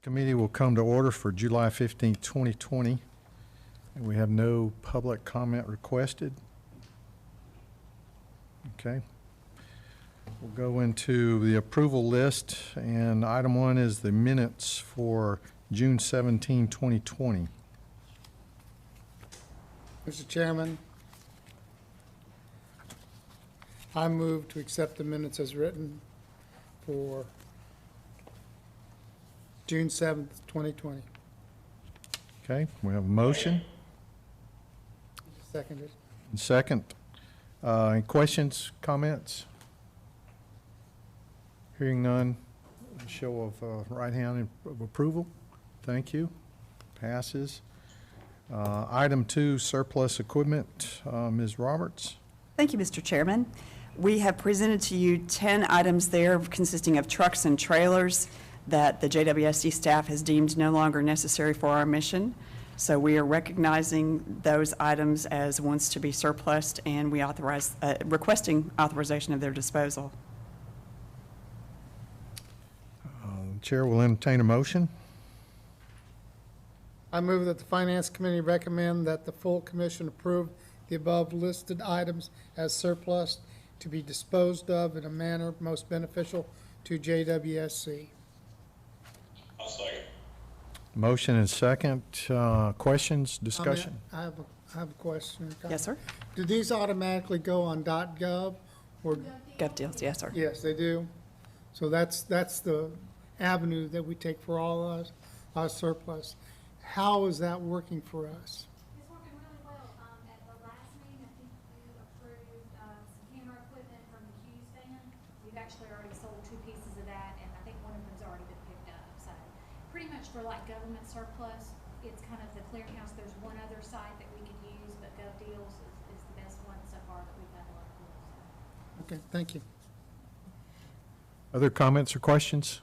Committee will come to order for July 15, 2020. And we have no public comment requested. Okay. We'll go into the approval list, and item 1 is the minutes for June 17, 2020. Mr. Chairman, I move to accept the minutes as written for June 7th, 2020. Okay, we have a motion. Seconded. And second. Any questions, comments? Hearing none, show of right hand of approval. Thank you. Passes. Item 2, surplus equipment. Ms. Roberts. Thank you, Mr. Chairman. We have presented to you 10 items there consisting of trucks and trailers that the JWSC staff has deemed no longer necessary for our mission. So we are recognizing those items as ones to be surplused, and we requesting authorization of their disposal. The chair will entertain a motion. I move that the Finance Committee recommend that the full commission approve the above listed items as surplus to be disposed of in a manner most beneficial to JWSC. I'll second. Motion and second. Questions, discussion? I have a question. Yes, sir. Do these automatically go on .gov or? Gov deals, yes, sir. Yes, they do. So that's the avenue that we take for all our surplus. How is that working for us? It's working really well. At the last meeting, I think you approved some camera equipment from the Hughes van. We've actually already sold 2 pieces of that, and I think one of them's already been picked up. So pretty much for like government surplus, it's kind of the clearinghouse. There's one other site that we could use, but Gov Deals is the best one so far that we've had a lot of with. So. Okay, thank you. Other comments or questions?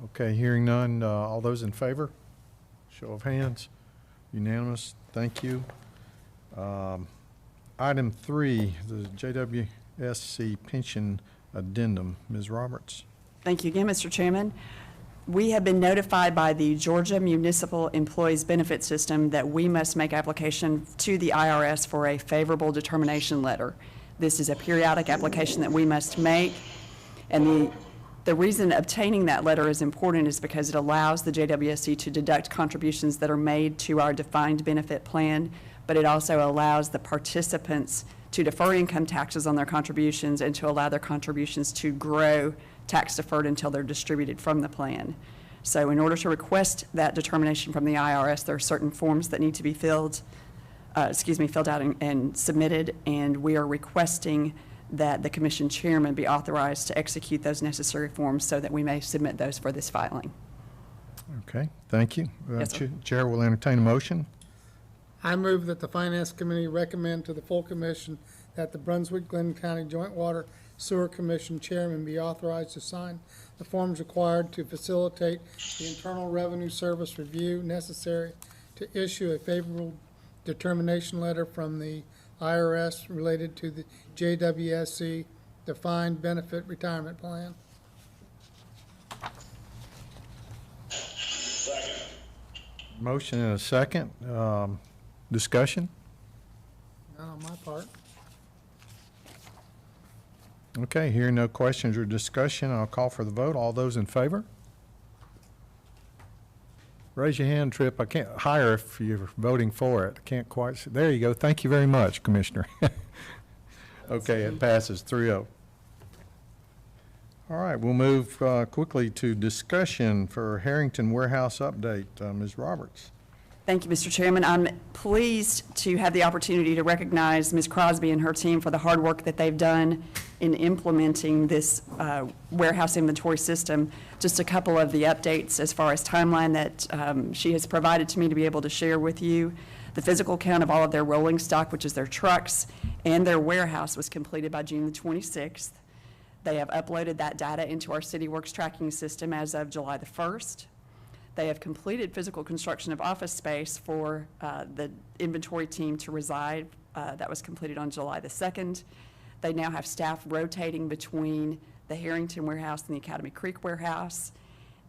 Okay, hearing none. All those in favor? Show of hands. Unanimous. Thank you. Item 3, the JWSC pension addendum. Ms. Roberts. Thank you again, Mr. Chairman. We have been notified by the Georgia Municipal Employees Benefit System that we must make application to the IRS for a favorable determination letter. This is a periodic application that we must make, and the reason obtaining that letter is important is because it allows the JWSC to deduct contributions that are made to our defined benefit plan, but it also allows the participants to defer income taxes on their contributions and to allow their contributions to grow tax deferred until they're distributed from the plan. So in order to request that determination from the IRS, there are certain forms that need to be filled out and submitted, and we are requesting that the commission chairman be authorized to execute those necessary forms so that we may submit those for this filing. Okay, thank you. Yes, sir. Chair will entertain a motion. I move that the Finance Committee recommend to the full commission that the Brunswick-Glynn County Joint Water Sewer Commission chairman be authorized to sign the forms required to facilitate the Internal Revenue Service review necessary to issue a favorable determination letter from the IRS related to the JWSC Defined Benefit Retirement Plan. Second. Motion and a second. Discussion? Not on my part. Okay, hearing no questions or discussion, I'll call for the vote. All those in favor? Raise your hand, Tripp. I can't hire if you're voting for it. I can't quite see. There you go. Thank you very much, Commissioner. Okay, it passes 3-0. All right, we'll move quickly to discussion for Harrington warehouse update. Ms. Roberts. Thank you, Mr. Chairman. I'm pleased to have the opportunity to recognize Ms. Crosby and her team for the hard work that they've done in implementing this warehouse inventory system. Just a couple of the updates as far as timeline that she has provided to me to be able to share with you. The physical count of all of their rolling stock, which is their trucks, and their warehouse was completed by June the 26th. They have uploaded that data into our CityWorks tracking system as of July the 1st. They have completed physical construction of office space for the inventory team to reside. That was completed on July the 2nd. They now have staff rotating between the Harrington warehouse and the Academy Creek warehouse.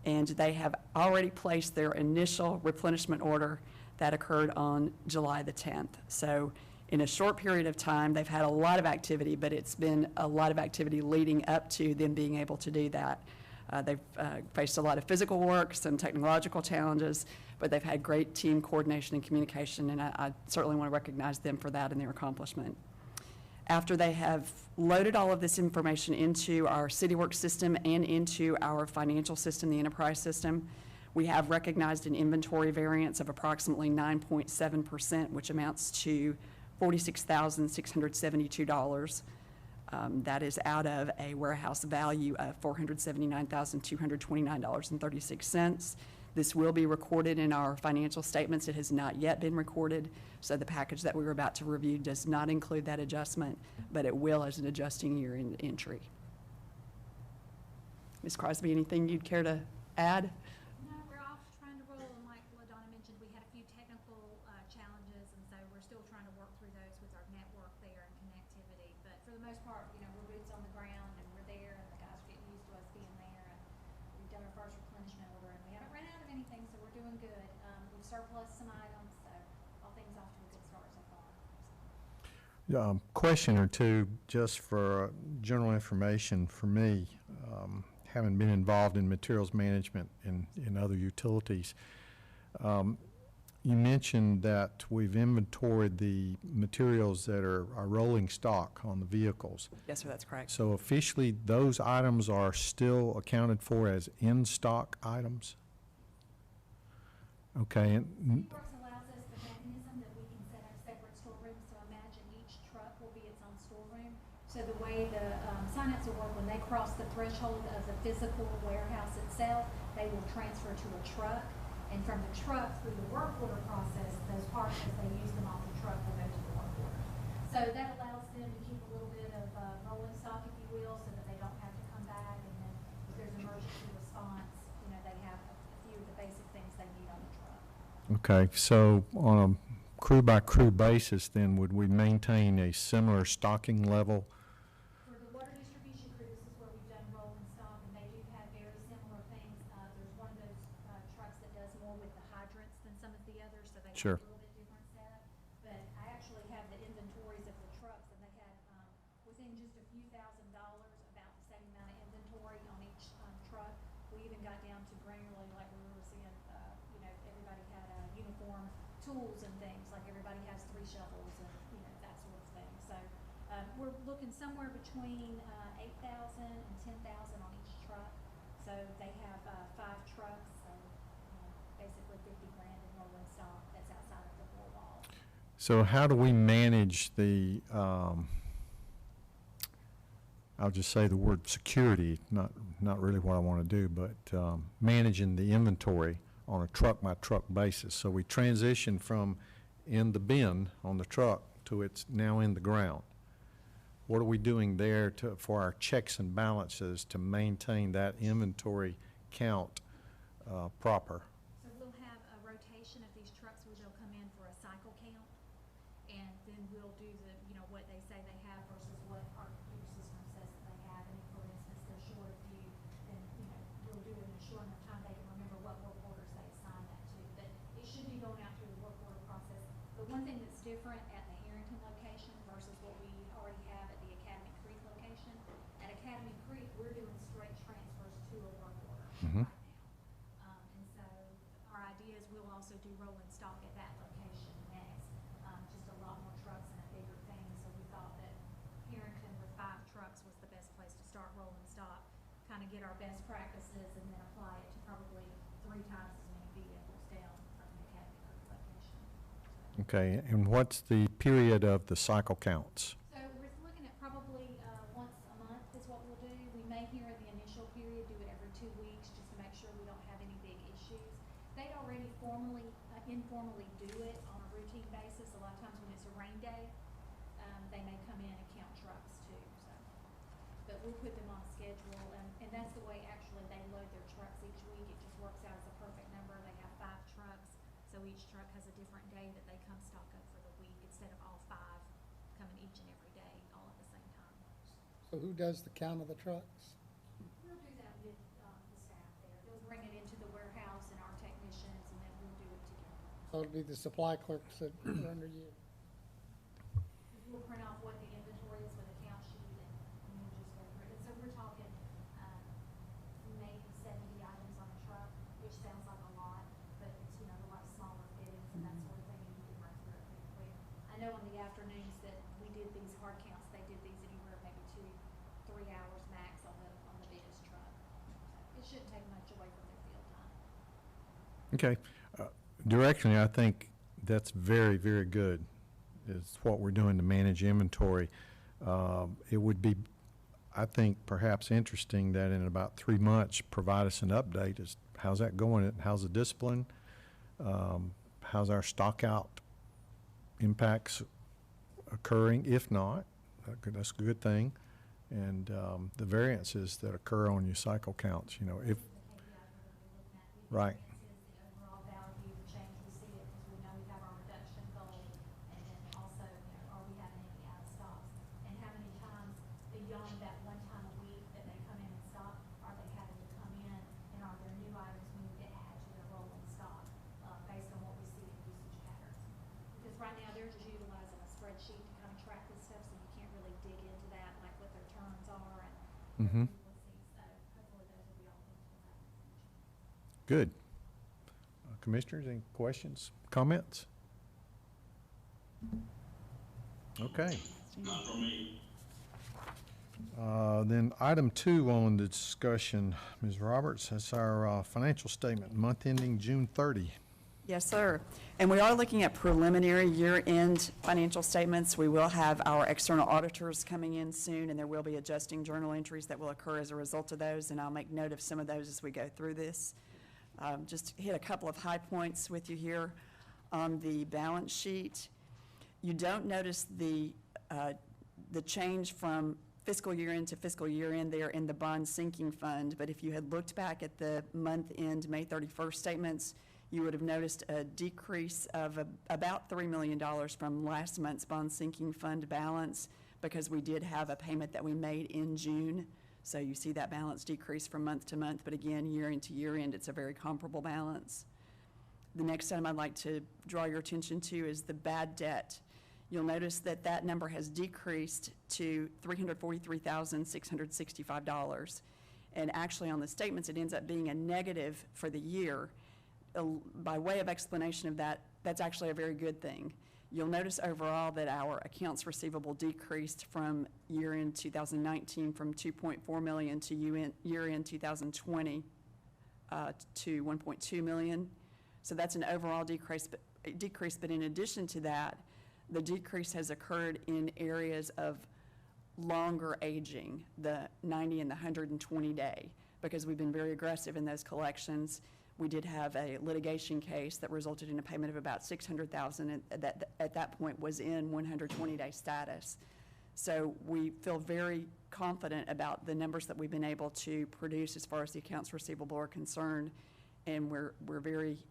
and they have already placed their initial replenishment order that occurred on July the 10th. So in a short period of time, they've had a lot of activity, but it's been a lot of activity leading up to them being able to do that. They've faced a lot of physical work, some technological challenges, but they've had great team coordination and communication, and I certainly want to recognize them for that and their accomplishment. After they have loaded all of this information into our CityWorks system and into our financial system, the enterprise system, we have recognized an inventory variance of approximately 9.7%, which amounts to $46,672. That is out of a warehouse value of $479,229.36. This will be recorded in our financial statements. It has not yet been recorded, so the package that we were about to review does not include that adjustment, but it will as an adjusting year entry. Ms. Crosby, anything you'd care to add? No, we're off trying to roll, and like LaDonna mentioned, we had a few technical challenges, and so we're still trying to work through those with our network there and connectivity. But for the most part, you know, we're boots on the ground, and we're there, and the guys are getting used to us being there, and we've done our first replenishment order, and we haven't run out of anything, so we're doing good. We've surplus some items, so all things off to a good start so far. Question or two, just for general information for me, having been involved in materials management in other utilities. You mentioned that we've inventoried the materials that are rolling stock on the vehicles. Yes, sir, that's correct. So officially, those items are still accounted for as in-stock items? Okay. CityWorks allows us the mechanism that we can set up separate storerooms, so imagine each truck will be its own storeroom. So the way the sign-ups will work, when they cross the threshold of the physical warehouse itself, they will transfer to a truck. And from the truck, through the work order process, those parts, as they use them off the truck, will go to the work order. So that allows them to keep a little bit of rolling stock, if you will, so that they don't have to come back. And then if there's emergency response, you know, they have a few of the basic things they need on the truck. Okay, so on a crew-by-crew basis, then, would we maintain a similar stocking level? For the water distribution crew, this is where we've done rolling stock, and they do have very similar things. There's one of those trucks that does more with the hydrants than some of the others, so they have Sure. a little bit different setup. But I actually have the inventories of the trucks, and they had, within just a few $1,000s, about the same amount of inventory on each truck. We even got down to granularly, like we were seeing, you know, everybody had uniform tools and things, like everybody has 3 shovels and, you know, that sort of thing. So we're looking somewhere between 8,000 and 10,000 on each truck. So they have 5 trucks, so basically 50 grand in rolling stock that's outside of the 4 walls. So how do we manage the, I'll just say the word security, not really what I want to do, but managing the inventory on a truck-by-truck basis? So we transition from in the bin on the truck to it's now in the ground. What are we doing there for our checks and balances to maintain that inventory count proper? So we'll have a rotation of these trucks where they'll come in for a cycle count, and then we'll do the, you know, what they say they have versus what our computer system says that they have. And if, for instance, they're short a few, then, you know, we'll do it in a short enough time they can remember what work orders they assigned that to. But it should be going out through the work order process. But one thing that's different at the Harrington location versus what we already have at the Academy Creek location, at Academy Creek, we're doing straight transfers to a work order Mhm. right now. And so our idea is we'll also do rolling stock at that location next, just a lot more trucks and a bigger thing. So we thought that Harrington with 5 trucks was the best place to start rolling stock, kind of get our best practices and then apply it to probably 3 times as many vehicles down from the Academy Creek location. Okay, and what's the period of the cycle counts? So we're looking at probably once a month is what we'll do. We may here in the initial period do it every 2 weeks just to make sure we don't have any big issues. They'd already informally do it on a routine basis. A lot of times when it's a rain day, they may come in and count trucks too. So, but we'll put them on a schedule, and that's the way actually they load their trucks each week. It just works out as a perfect number. They have 5 trucks, so each truck has a different day that they come stock up for the week instead of all 5 coming each and every day all at the same time. So who does the count of the trucks? We'll do that with the staff there. They'll bring it in So it'd be the supply clerks that are under you. We'll print off what the inventory is with a count sheet and we'll just go through it. So we're talking, maybe 70 items on a truck, which sounds like a lot, but it's, you know, a lot smaller fittings and that sort of thing, and you can run through it pretty quick. I know on the afternoons that we did these hard counts, they did these anywhere maybe 2-3 hours max on the biggest truck. So it shouldn't take much away from their field time. Okay. Directionally, I think that's very, very good. It's what we're doing to manage inventory. It would be, I think, perhaps interesting that in about 3 months, provide us an update as how's that going? How's the discipline? How's our stock out impacts occurring? If not, that's a good thing. And the variances that occur on your cycle counts, you know, if, right. The overall value change, we see it because we know we have our reduction goal, and then also, you know, are we having any out of stocks? And how many times beyond that one time a week that they come in and stock, are they having to come in, and are there new items we need to add to their rolling stock, based on what we see in usage patterns? Because right now, they're just utilizing a spreadsheet to kind of track this stuff, so you can't really dig into that, like what their turns are and Mhm. so hopefully those will be all things we'll have in the future. Good. Commissioners, any questions, comments? Okay. Not for me. Then item 2 on the discussion, Ms. Roberts, that's our financial statement, month ending June 30. Yes, sir. And we are looking at preliminary year-end financial statements. We will have our external auditors coming in soon, and there will be adjusting journal entries that will occur as a result of those, and I'll make note of some of those as we go through this. Just hit a couple of high points with you here on the balance sheet. You don't notice the change from fiscal year end to fiscal year end there in the bond sinking fund, but if you had looked back at the month-end May 31st statements, you would have noticed a decrease of about $3 million from last month's bond sinking fund balance because we did have a payment that we made in June. So you see that balance decrease from month to month, but again, year end to year end, it's a very comparable balance. The next item I'd like to draw your attention to is the bad debt. You'll notice that that number has decreased to $343,665. And actually on the statements, it ends up being a negative for the year. By way of explanation of that, that's actually a very good thing. You'll notice overall that our accounts receivable decreased from year-end 2019 from $2.4 million to year-end 2020 to $1.2 million. So that's an overall decrease, but in addition to that, the decrease has occurred in areas of longer aging, the 90 and the 120 day, because we've been very aggressive in those collections. We did have a litigation case that resulted in a payment of about $600,000 that at that point was in 120-day status. So we feel very confident about the numbers that we've been able to produce as far as the accounts receivable are concerned, and we're very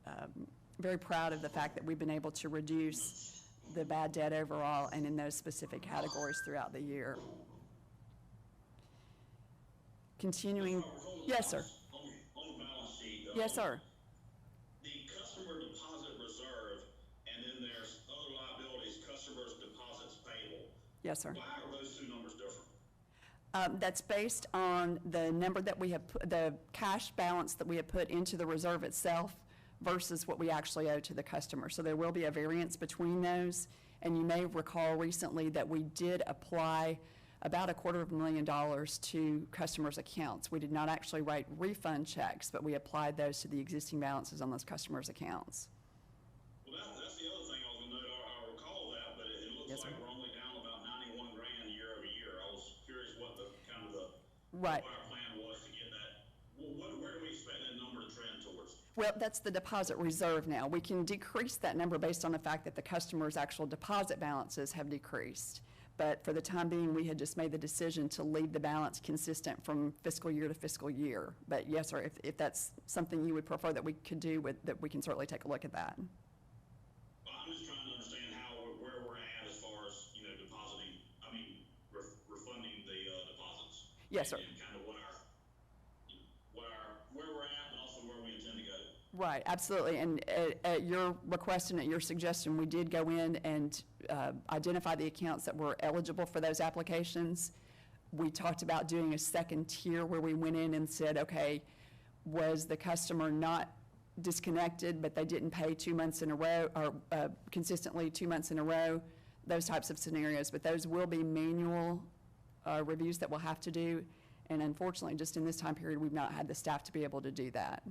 very proud of the fact that we've been able to reduce the bad debt overall and in those specific categories throughout the year. Continuing, yes, sir. On the balance sheet. Yes, sir. The customer deposit reserve, and then there's other liabilities, customers deposits payable. Yes, sir. Why are those two numbers different? That's based on the number that we have, the cash balance that we have put into the reserve itself versus what we actually owe to the customer. So there will be a variance between those. And you may recall recently that we did apply about $250,000 to customers' accounts. We did not actually write refund checks, but we applied those to the existing balances on those customers' accounts. Well, that's the other thing I was gonna note. I recall that, but it looks Yes, like sir. we're only down about 91 grand year over year. I was curious what the kind of the Right. what our plan was to get that. Where do we expect that number to trend towards? Well, that's the deposit reserve now. We can decrease that number based on the fact that the customer's actual deposit balances have decreased. But for the time being, we had just made the decision to leave the balance consistent from fiscal year to fiscal year. But yes, sir, if that's something you would prefer that we could do, that we can certainly take a look at that. Well, I'm just trying to understand where we're at as far as, depositing, refunding the deposits. Yes, sir. And kind of where we're at, but also where we intend to go. Right, absolutely. And at your request and at your suggestion, we did go in and identify the accounts that were eligible for those applications. We talked about doing a second tier where we went in and said, okay, was the customer not disconnected, but they didn't pay 2 months in a row, or consistently 2 months in a row, those types of scenarios. But those will be manual reviews that we'll have to do. And unfortunately, just in this time period, we've not had the staff to be able to do that.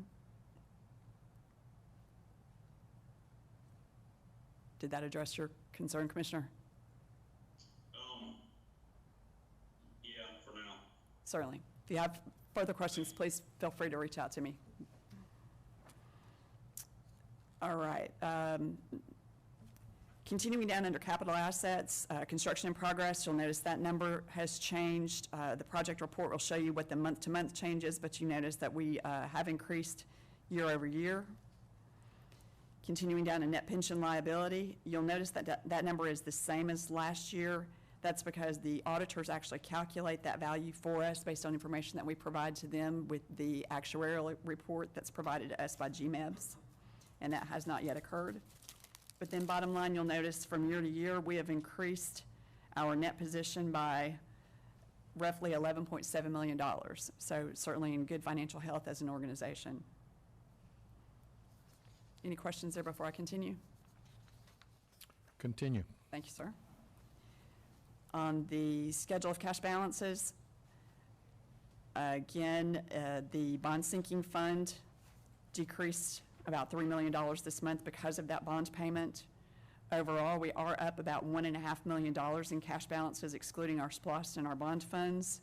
Did that address your concern, Commissioner? Yeah, for now. Certainly. If you have further questions, please feel free to reach out to me. All right. Continuing down under capital assets, construction in progress, you'll notice that number has changed. The project report will show you what the month-to-month change is, but you notice that we have increased year over year. Continuing down to net pension liability, you'll notice that that number is the same as last year. That's because the auditors actually calculate that value for us based on information that we provide to them with the actuarial report that's provided to us by GMEBS, and that has not yet occurred. But then bottom line, you'll notice from year to year, we have increased our net position by roughly $11.7 million. So certainly in good financial health as an organization. Any questions there before I continue? Continue. Thank you, sir. On the schedule of cash balances, again, the bond sinking fund decreased about $3 million this month because of that bond payment. Overall, we are up about $1.5 million in cash balances, excluding our SPLOST and our bond funds.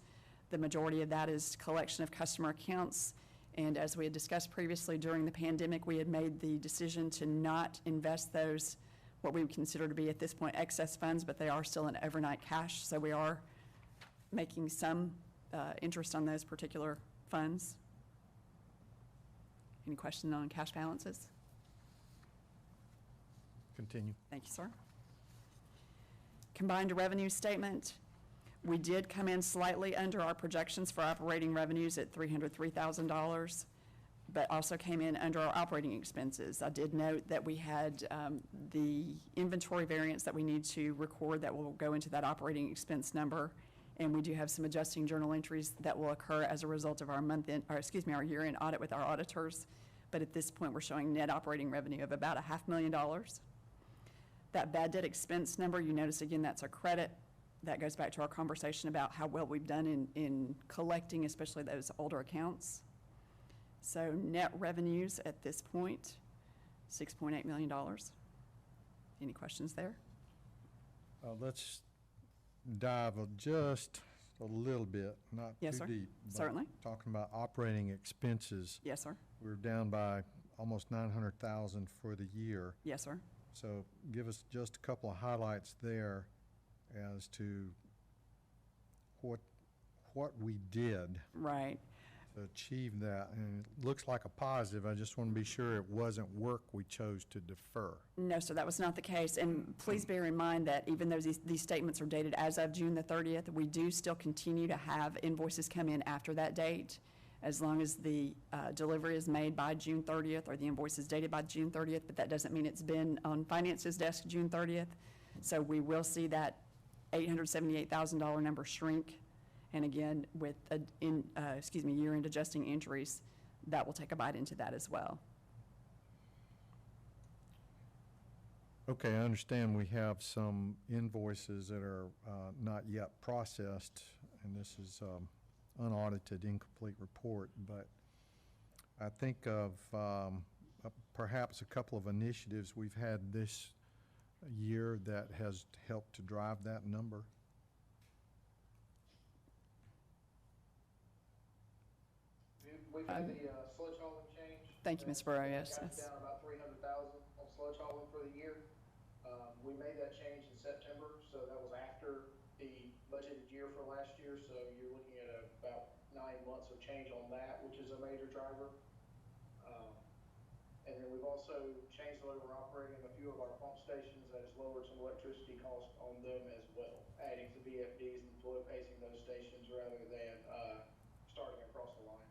The majority of that is collection of customer accounts. And as we had discussed previously during the pandemic, we had made the decision to not invest those, what we would consider to be at this point excess funds, but they are still in overnight cash. So we are making some interest on those particular funds. Any questions on cash balances? Continue. Thank you, sir. Combined revenue statement. We did come in slightly under our projections for operating revenues at $303,000, but also came in under our operating expenses. I did note that we had the inventory variance that we need to record that will go into that operating expense number, and we do have some adjusting journal entries that will occur as a result of our our year-end audit with our auditors. But at this point, we're showing net operating revenue of about $500,000. That bad debt expense number, you notice again, that's a credit. That goes back to our conversation about how well we've done in collecting, especially those older accounts. So net revenues at this point, $6.8 million. Any questions there? Let's dive just a little bit, not Yes, too sir. deep. but Certainly. Talking about operating expenses, Yes, sir. we're down by almost $900,000 for the year. Yes, sir. So give us just a couple of highlights there as to what we did Right. to achieve that. And it looks like a positive. I just want to be sure it wasn't work we chose to defer. No, sir, that was not the case. And please bear in mind that even though these statements are dated as of June the 30th, we do still continue to have invoices come in after that date, as long as the delivery is made by June 30th or the invoice is dated by June 30th, but that doesn't mean it's been on Finance's desk June 30th. So we will see that $878,000 number shrink. And again, with year-end adjusting entries, that will take a bite into that as well. Okay, I understand we have some invoices that are not yet processed, and this is unaudited, incomplete report, but I think of perhaps a couple of initiatives we've had this year that has helped to drive that number. We've had the sludge hauling change. Thank you, Ms. Burrow, yes. Got down about $300,000 on sludge hauling for the year. We made that change in September, so that was after the budgeted year for last year. So you're looking at about 9 months of change on that, which is a major driver. And then we've also changed the way we're operating a few of our pump stations. That has lowered some electricity costs on them as well, adding to VFDs and flow pacing those stations rather than starting across the line.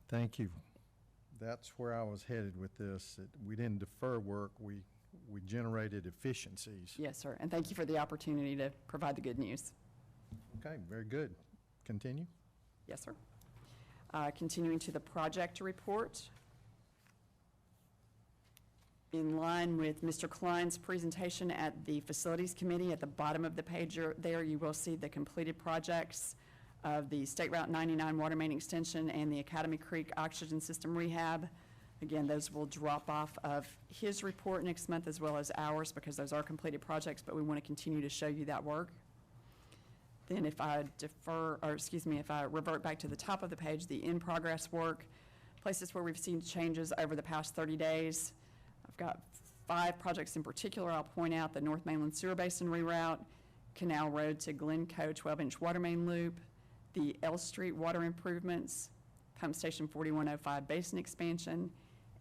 Thank you. That's where I was headed with this. We didn't defer work, we generated efficiencies. Yes, sir, and thank you for the opportunity to provide the good news. Okay, very good. Continue. Yes, sir. Continuing to the project report. In line with Mr. Klein's presentation at the Facilities Committee, at the bottom of the page there, you will see the completed projects of the State Route 99 Water Main Extension and the Academy Creek Oxygen System Rehab. Again, those will drop off of his report next month as well as ours because those are completed projects, but we want to continue to show you that work. Then if I if I revert back to the top of the page, the in-progress work, places where we've seen changes over the past 30 days. I've got 5 projects in particular. I'll point out the North Mainland Sewer Basin reroute, Canal Road to Glencoe 12-inch water main loop, the L Street water improvements, Pump Station 4105 basin expansion,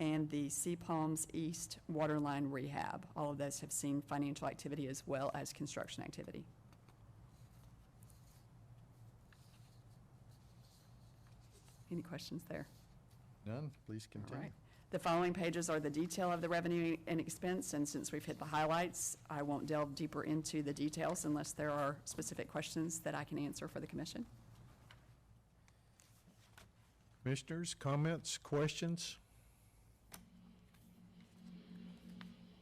and the Sea Palms East water line rehab. All of those have seen financial activity as well as construction activity. Any questions there? None? Please All continue. right. The following pages are the detail of the revenue and expense, and since we've hit the highlights, I won't delve deeper into the details unless there are specific questions that I can answer for the commission. Commissioners, comments, questions?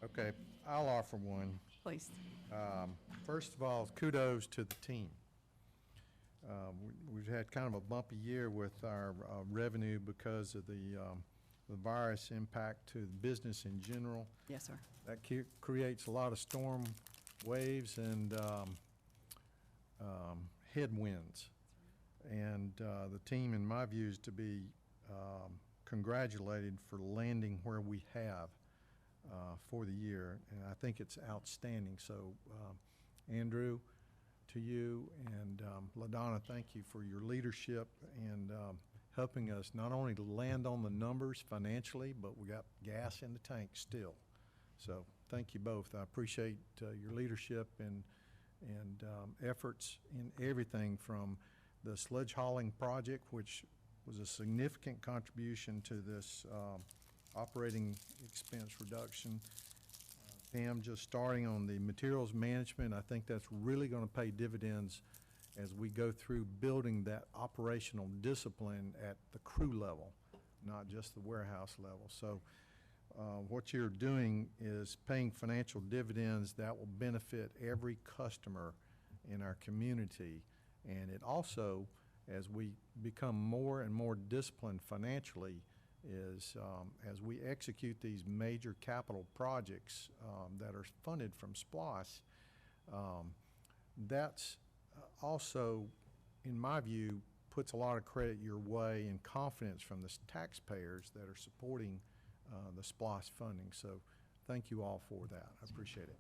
Okay, I'll offer one. Please. First of all, kudos to the team. We've had kind of a bumpy year with our revenue because of the virus impact to the business in general. Yes, sir. That creates a lot of storm waves and headwinds. And the team, in my view, is to be congratulated for landing where we have for the year. And I think it's outstanding. So, Andrew, to you, and LaDonna, thank you for your leadership and helping us not only to land on the numbers financially, but we got gas in the tank still. So thank you both. I appreciate your leadership and efforts in everything from the sludge hauling project, which was a significant contribution to this operating expense reduction. Pam, just starting on the materials management, I think that's really going to pay dividends as we go through building that operational discipline at the crew level, not just the warehouse level. So what you're doing is paying financial dividends that will benefit every customer in our community. And it also, as we become more and more disciplined financially, is as we execute these major capital projects that are funded from SPLOST, that's also, in my view, puts a lot of credit your way and confidence from the taxpayers that are supporting the SPLOST funding. So thank you all for that. I appreciate it.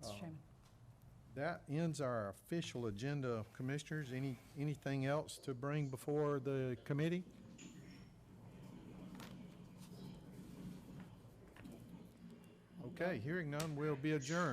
Mr. Chairman. That ends our official agenda, Commissioners. Anything else to bring before the committee? Okay, hearing none, we'll be adjourned.